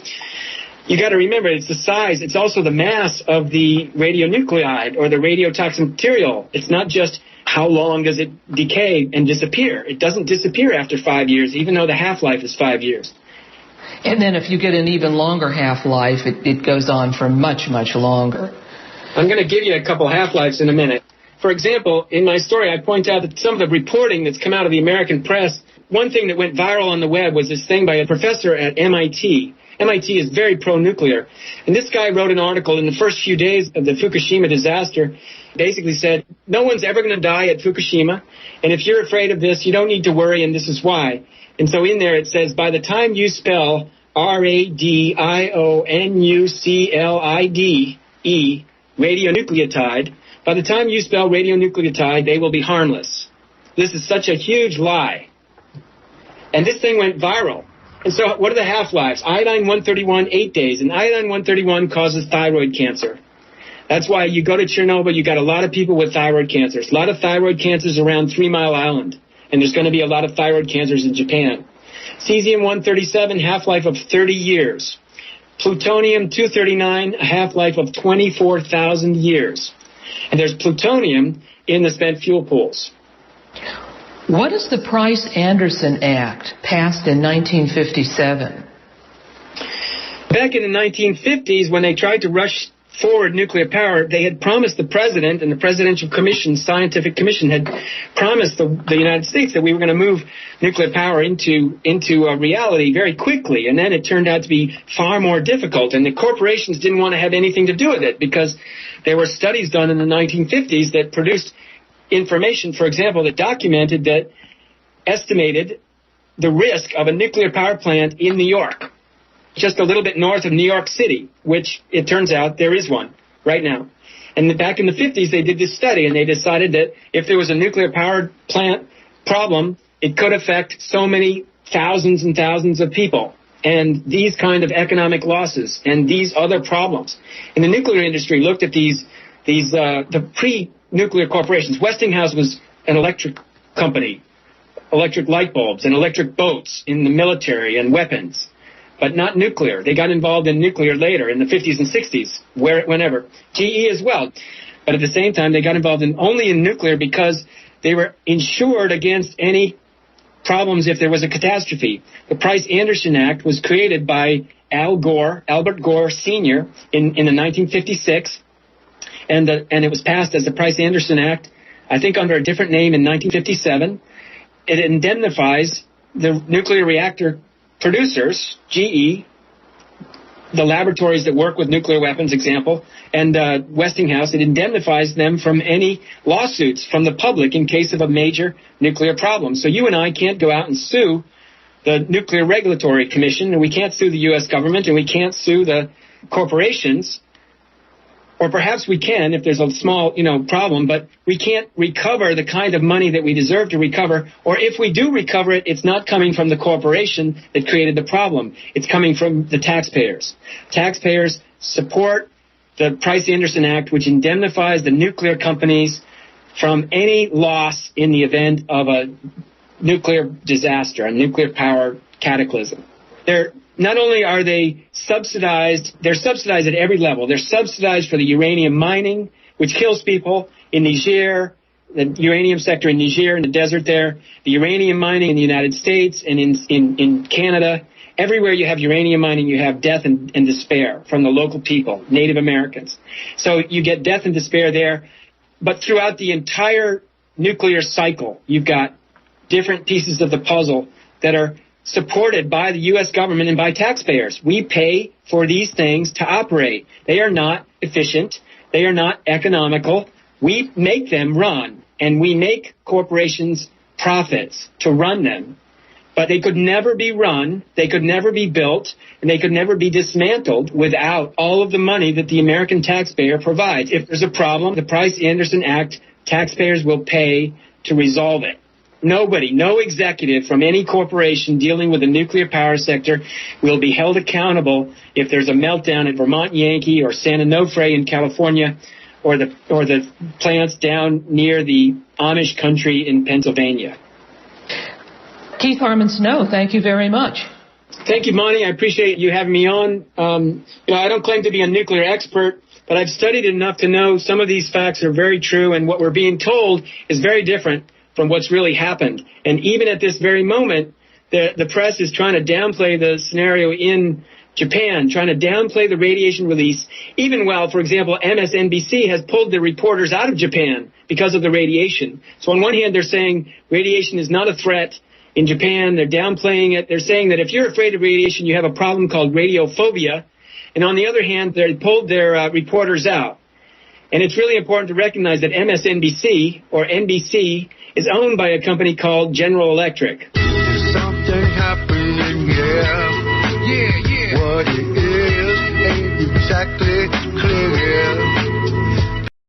you got to remember it's the size, it's also the mass of the radionuclide or the radiotoxic material. It's not just how long does it decay and disappear? It doesn't disappear after 5 years, even though the half-life is 5 years. And then if you get an even longer half-life, it goes on for much, much longer. I'm going to give you a couple half-lives in a minute. For example, in my story, I point out that some of the reporting that's come out of the American press, one thing that went viral on the web was this thing by a professor at MIT. MIT is very pro-nuclear. And this guy wrote an article in the first few days of the Fukushima disaster, basically said, no one's ever going to die at Fukushima. And if you're afraid of this, you don't need to worry, and this is why. And so in there it says, by the time you spell radionuclide, radionucleotide, by the time you spell radionucleotide, they will be harmless. This is such a huge lie. And this thing went viral. And so what are the half-lives? Iodine-131, 8 days. And iodine-131 causes thyroid cancer. That's why you go to Chernobyl, you got a lot of people with thyroid cancers. A lot of thyroid cancers around 3 Mile Island. And there's going to be a lot of thyroid cancers in Japan. Cesium-137, half-life of 30 years. Plutonium-239, a half-life of 24,000 years. And there's plutonium in the spent fuel pools. What is the Price-Anderson Act, passed in 1957? Back in the 1950s, when they tried to rush forward nuclear power, they had promised the president and the Presidential Commission, Scientific Commission, had promised the United States that we were going to move nuclear power into a reality very quickly. And then it turned out to be far more difficult. And the corporations didn't want to have anything to do with it because there were studies done in the 1950s that produced information, for example, that documented that estimated the risk of a nuclear power plant in New York, just a little bit north of New York City, which it turns out there is one right now. And back in the 50s, they did this study, and they decided that if there was a nuclear power plant problem, it could affect so many thousands and thousands of people. And these kind of economic losses and these other problems. And the nuclear industry looked at the pre-nuclear corporations. Westinghouse was an electric company, electric light bulbs and electric boats in the military and weapons, but not nuclear. They got involved in nuclear later in the 50s and 60s, whenever. GE as well. But at the same time, they got involved only in nuclear because they were insured against any problems if there was a catastrophe. The Price-Anderson Act was created by Albert Gore Sr. in 1956, and it was passed as the Price-Anderson Act, I think under a different name in 1957. It indemnifies the nuclear reactor producers, GE, the laboratories that work with nuclear weapons, example, and Westinghouse. It indemnifies them from any lawsuits from the public in case of a major nuclear problem. So you and I can't go out and sue the Nuclear Regulatory Commission, and we can't sue the U.S. government, and we can't sue the corporations. Or perhaps we can if there's a small, problem, but we can't recover the kind of money that we deserve to recover. Or if we do recover it, it's not coming from the corporation that created the problem. It's coming from the taxpayers. Taxpayers support the Price-Anderson Act, which indemnifies the nuclear companies from any loss in the event of a nuclear disaster, a nuclear power cataclysm. Not only are they subsidized, they're subsidized at every level. They're subsidized for the uranium mining, which kills people in Niger, the uranium sector in Niger, in the desert there, the uranium mining in the United States and in Canada. Everywhere you have uranium mining, you have death and despair from the local people, Native Americans. So you get death and despair there. But throughout the entire nuclear cycle, you've got different pieces of the puzzle that are supported by the U.S. government and by taxpayers. We pay for these things to operate. They are not efficient. They are not economical. We make them run, and we make corporations profits to run them. But they could never be run, they could never be built, and they could never be dismantled without all of the money that the American taxpayer provides. If there's a problem, the Price-Anderson Act, taxpayers will pay to resolve it. Nobody, no executive from any corporation dealing with the nuclear power sector will be held accountable if there's a meltdown at Vermont Yankee or San Onofre in California or the plants down near the Amish country in Pennsylvania. Keith Harman Snow, thank you very much. Thank you, Monty. I appreciate you having me on. I don't claim to be a nuclear expert, but I've studied enough to know some of these facts are very true, and what we're being told is very different from what's really happened. And even at this very moment, the press is trying to downplay the scenario in Japan, trying to downplay the radiation release, even while, for example, MSNBC has pulled the reporters out of Japan because of the radiation. So on one hand, they're saying radiation is not a threat in Japan. They're downplaying it. They're saying that if you're afraid of radiation, you have a problem called radiophobia. And on the other hand, they pulled their reporters out. And it's really important to recognize that MSNBC, or NBC, is owned by a company called General Electric. There's something happening, yeah. What it is ain't exactly